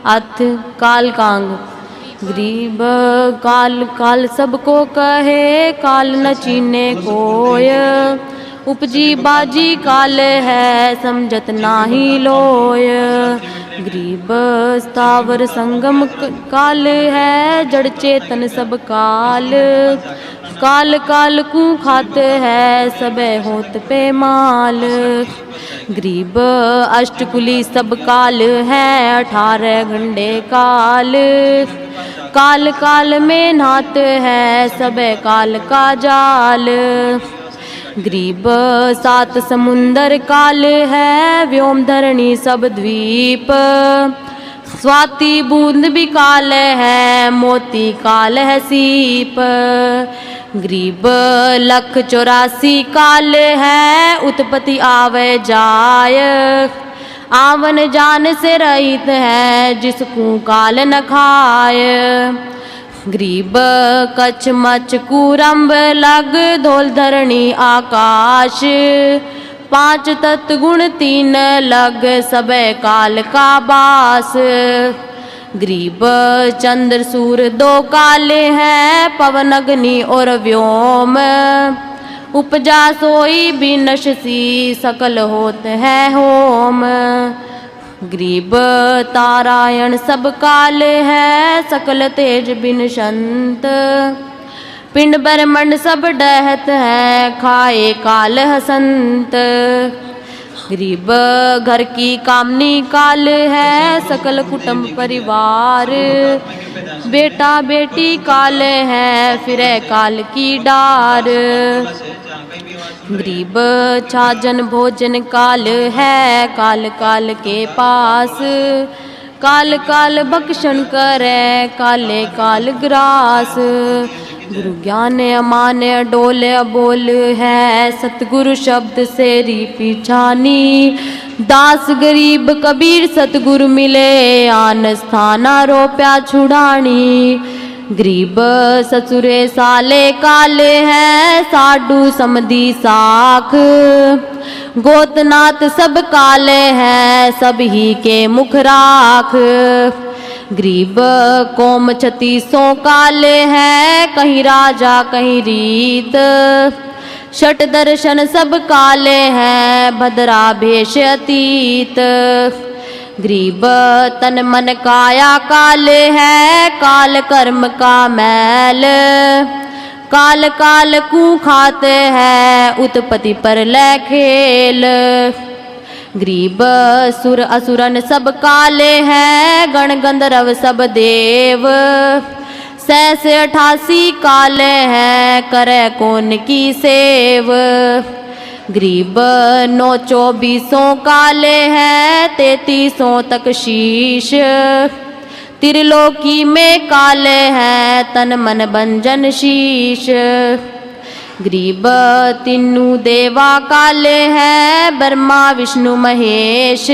अथ काल कांग। गरीब काल काल सबको कहे, काल न चीने कोय। उपजी बाजी काल है, समझत नाही लोय। गरीब स्थावर संगम काल है, जड़ चेतन सब काल। काल काल को खाते है, सबे होत पे माल। गरीब अष्टकुली सब काल है, 18 घंटे काल। काल काल में नहाते है, सबे काल का जाल। गरीब 7 समुंदर काल है, व्योम धरणी सब द्वीप। स्वाति बूंद भी काल है, मोती काल है सीप। गरीब 184 काल है, उत्पत्ति आवे जाय। आवन जान से रहित है, जिसको काल न खाय। गरीब कच्छ मच्छ कूरम्ब लग, धोल धरणी आकाश। 5 तत्व गुण 3 लग, सबे काल का बास। गरीब चंद्र सूर्य 2 काल हैं, पवन अग्नि और व्योम। उपजा सोई बिनशसी, सकल होत है होम। गरीब तारायण सब काल है, सकल तेज बिन संत। पिंड ब्रह्मंड सब डहत है, खाए काल हसंत। गरीब घर की कामनी काल है, सकल कुटुंब परिवार। बेटा बेटी काल है, फिरे काल की डार। गरीब छाजन भोजन काल है, काल काल के पास। काल काल भक्षण करे, काले काल ग्रास। गुरु ज्ञान अमान डोल बोल है, सतगुरु शब्द से री पिछानी। दास गरीब कबीर सतगुरु मिले, आन स्थाना रोप्या छुड़ानी। गरीब ससुरे साले काले हैं, साडू समधी साख। गोतनाथ सब काले हैं, सब ही के मुख राख। गरीब कोम 36 काले हैं, कहीं राजा कहीं रीत। षट दर्शन सब काले हैं, भद्रा भेष अतीत। गरीब तन मन काया काले है, काल कर्म का मैल। काल काल को खाते हैं, उत्पत्ति पर ले खेल। गरीब सुर असुरन सब काले हैं, गण गंधर्व सब देव। 88 काले हैं, करे कौन की सेव। गरीब 924 काले हैं, 33 तक शीश। त्रिलोकी में काले हैं, तन मन बंजन शीश। गरीब तीनू देवा काले हैं, ब्रह्मा विष्णु महेश।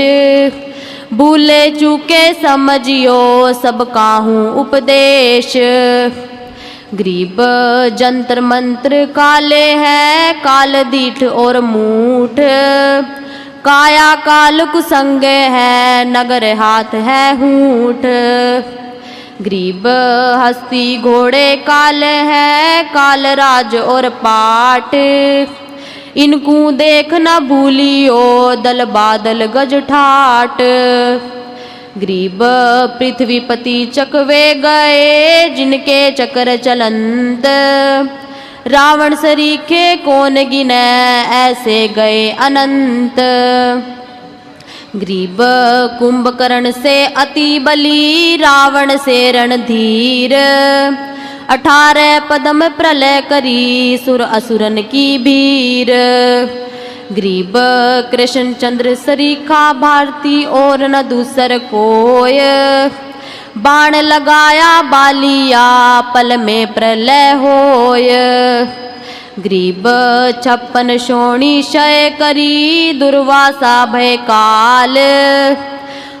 भूले चूके समझियो, सब काहूँ उपदेश। गरीब जंत्र मंत्र काले हैं, काल दीठ और मूठ। काया काल कुसंग है, नगर हाथ है हूठ। गरीब हस्ती घोड़े काले हैं, काल राज और पाट। इनको देख न भूलियो, दल बादल गज ठाट। गरीब पृथ्वीपति चकवे गए, जिनके चक्र चलंत। रावण सरीखे कौन गिने, ऐसे गए अनंत। गरीब कुंभकर्ण से अति बली, रावण से रणधीर। 18 पदम प्रलय करी, सुर असुरन की भीर। गरीब कृष्ण चंद्र सरीखा भारती, और न दूसर कोय। बाण लगाया बालिया, पल में प्रलय होय। गरीब 56 शोणी क्षय करी, दुर्वासा भय काल।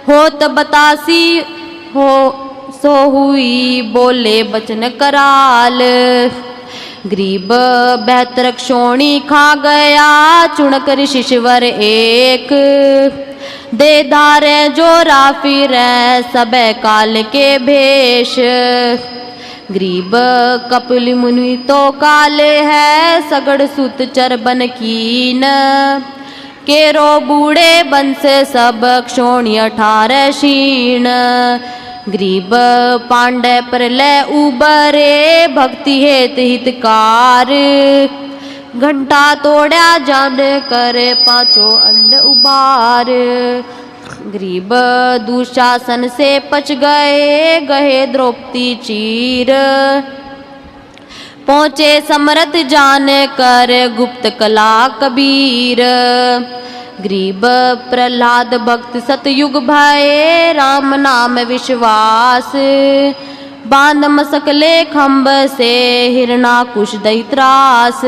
होत बतासी हो सो हुई, बोले बचन कराल। गरीब 72 शोणी खा गया, चुनकर शिशवर एक। दे धारे जोरा फिरै सबे काल के भेष। गरीब कपिल मुनि तो काले है सगड़ सुत चरबन कीन। केरो बूढ़े बंस सब क्षोणी 18 शीण। गरीब पांडे प्रलय उबरे भक्ति हेत हितकार। घंटा तोड़ा जान कर पांचों अन्न उबार। गरीब दुशासन से पच गए गहे द्रौपदी चीर। पहुँचे समरथ जान कर गुप्त कला कबीर। गरीब प्रहलाद भक्त सतयुग भये राम नाम विश्वास। बांध मसकले खम्भ से हिरणाकुश दैत्रास।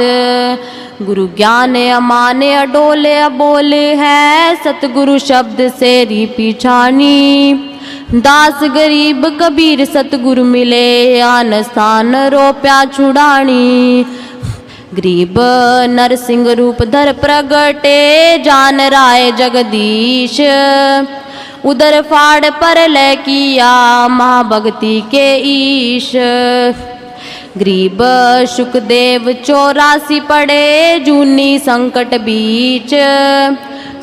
गुरु ज्ञान अमाने अडोले अबोले है सतगुरु शब्द से रीपी छानी। दास गरीब कबीर सतगुरु मिले आन स्थान रोप्या छुड़ानी। गरीब नरसिंह रूप धर प्रगटे जान राय जगदीश। उदर फाड़ पर लय किया महाभक्ति के ईश। गरीब सुखदेव 84 पड़े जूनी संकट बीच।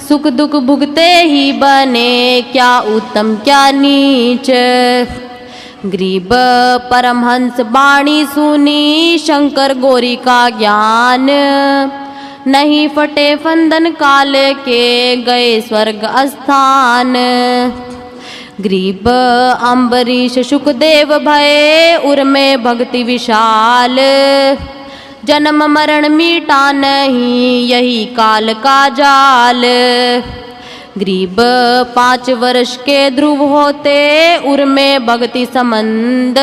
सुख दुख भुगते ही बने क्या उत्तम क्या नीच। गरीब परमहंस बाणी सुनी शंकर गौरी का ज्ञान। नहीं फटे फंदन काल के गए स्वर्ग स्थान। गरीब अम्बरीश सुखदेव भये उर में भक्ति विशाल। जन्म मरण मीटा नहीं यही काल का जाल। गरीब 5 वर्ष के ध्रुव होते उर में भक्ति संबंध।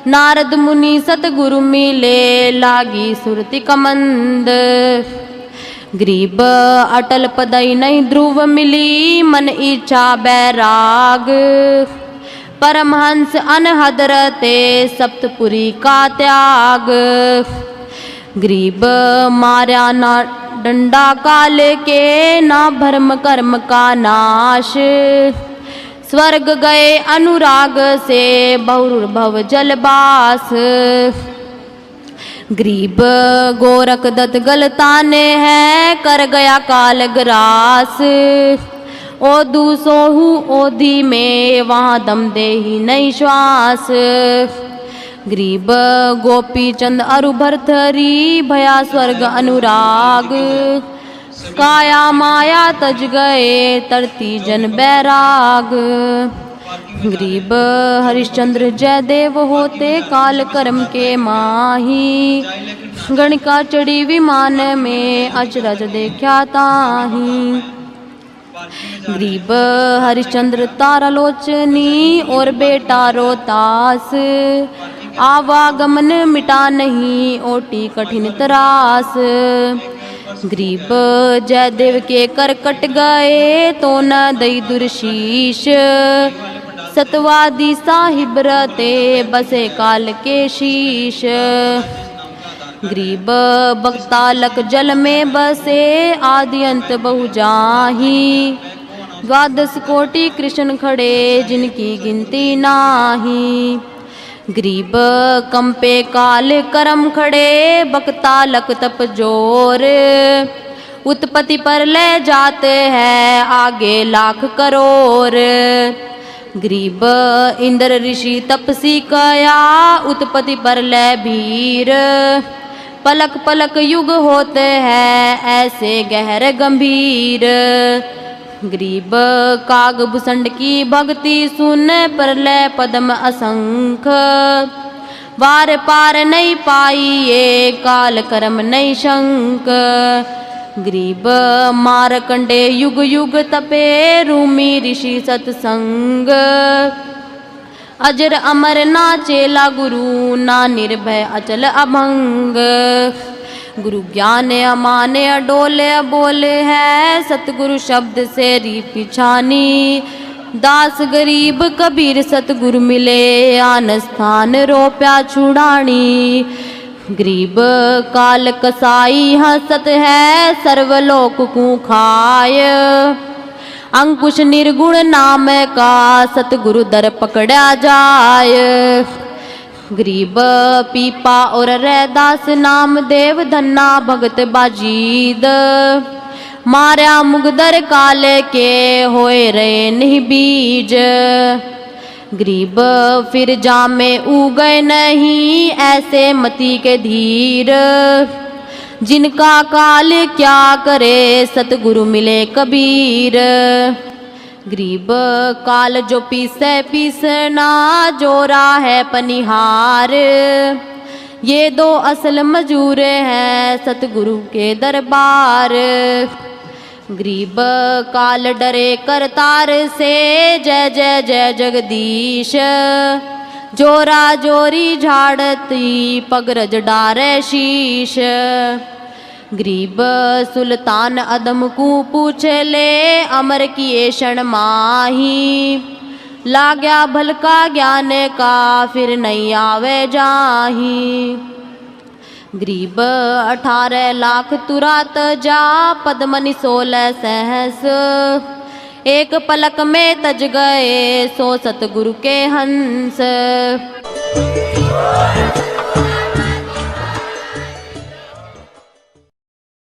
नारद मुनि सतगुरु मिले लागी सुरति कमंद। गरीब अटल पदई नहीं ध्रुव मिली मन इच्छा बैराग। परमहंस अनहद रते सप्तपुरी का त्याग। गरीब मार्या ना डंडा काल के ना भरम कर्म का नाश। स्वर्ग गए अनुराग से बहुर्भव जलबास। गरीब गोरख दत्त गलताने हैं कर गया काल ग्रास। ओ दूसोहू ओधी में वहाँ दम दे ही नहीं श्वास। गरीब गोपी चंद अरु भरथरी भया स्वर्ग अनुराग। काया माया तज गए तरती जन बैराग। गरीब हरिश्चंद्र जयदेव होते काल कर्म के माही। गणिका चढ़ी विमान में अचरज देखा ताही। गरीब हरिश्चंद्र तारालोचनी और बेटा रोतास। आवागमन मिटा नहीं ओटी कठिन त्रास। गरीब जयदेव के कर कट गए तो न दई दुर्शीष। सतवादी साहिब रते बसे काल के शीश। गरीब बक्तालक जल में बसे आदि अंत बहु जाही। 12 कोटि कृष्ण खड़े जिनकी गिनती नाही। गरीब कंपे काल करम खड़े बक्तालक तप जोर। उत्पत्ति पर ले जाते हैं आगे लाख करोड़। गरीब इंद्र ऋषि तपसी कया उत्पत्ति पर ले भीर। पलक पलक युग होते हैं ऐसे गहर गंभीर। गरीब काग भुसंड की भक्ति सुन प्रलय पद्म असंख। वार पार नहीं पाई ये काल कर्म नहीं शंक। गरीब मारकंडे युग युग तपे रूमी ऋषि सत्संग। अजर अमर ना चेला गुरु ना निर्भय अचल अभंग। गुरु ज्ञान अमाने अडोले अबोले है सतगुरु शब्द से रीपी छानी। दास गरीब कबीर सतगुरु मिले आन स्थान रोप्या छुड़ानी। गरीब काल कसाई हंसत है सर्वलोक को खाय। अंकुश निर्गुण नाम का सतगुरु दर पकड़ा जाय। गरीब पीपा और रैदास नाम देव धन्ना भगत बाजीद। मार्या मुगदर काले के होए रे नहीं बीज। गरीब फिर जामे उगए नहीं ऐसे मती के धीर। जिनका काल क्या करे सतगुरु मिले कबीर। गरीब काल जो पीसे पीसना जोरा है पनिहार। ये दो असल मजूर हैं सतगुरु के दरबार। गरीब काल डरे करतार से जय जय जय जगदीश। जोरा जोरी झाड़ती पगरज डारे शीश। गरीब सुल्तान अदम को पूछ ले अमर किए क्षण माही। लाग्या भलका ज्ञान का फिर नहीं आवे जाही। गरीब 18 लाख तुरात जा पद्मनि 16 सहस। एक पलक में तज गए सो सतगुरु के हंस।